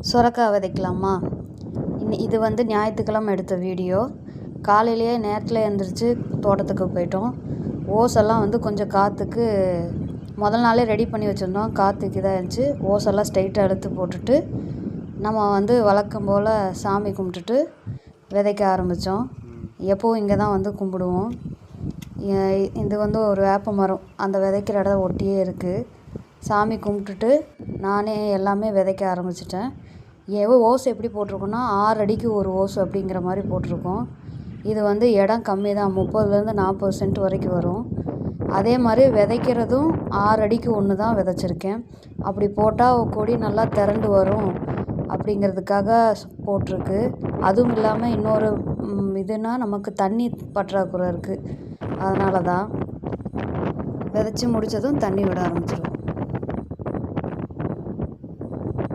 சுரக்காய் விதைக்கலாமா? இது வந்து ஞாயிற்றுக்கிழமை எடுத்த வீடியோ. காலையிலேயே நேரத்தில் எழுந்திரிச்சு தோட்டத்துக்கு போயிட்டோம். ஓஸெல்லாம் வந்து கொஞ்சம் காற்றுக்கு முதல் நாளே ரெடி பண்ணி வச்சுருந்தோம். காற்றுக்கு இதாக இருந்துச்சு. ஓஸெல்லாம் ஸ்ட்ரைட்டாக எடுத்து போட்டுட்டு நம்ம வந்து வழக்கம் போல் சாமி கும்பிட்டுட்டு விதைக்க ஆரம்பித்தோம். எப்போவும் இங்கே தான் வந்து கும்பிடுவோம். இது வந்து ஒரு வேப்ப மரம், அந்த விதைக்கிற இடம் ஒட்டியே இருக்குது. சாமி கும்பிட்டுட்டு நானே எல்லாமே விதைக்க ஆரம்பிச்சிட்டேன். ஓஸ் எப்படி போட்டிருக்கோன்னா 6 அடிக்கு ஒரு ஓஸ் அப்படிங்கிற மாதிரி போட்டிருக்கோம். இது வந்து இடம் கம்மி தான், 30லேருந்து 40 சென்ட் வரைக்கும் வரும். அதே மாதிரி விதைக்கிறதும் 6 அடிக்கு ஒன்று தான் விதைச்சிருக்கேன். அப்படி போட்டால் கொடி நல்லா திரண்டு வரும் அப்படிங்கிறதுக்காக போட்டிருக்கு. அதுவும் இல்லாமல் இன்னொரு இதுனா நமக்கு தண்ணி பற்றாக்குறை இருக்குது. அதனால தான் விதைச்சி முடித்ததும் தண்ணி விட ஆரம்பிச்சிடும்.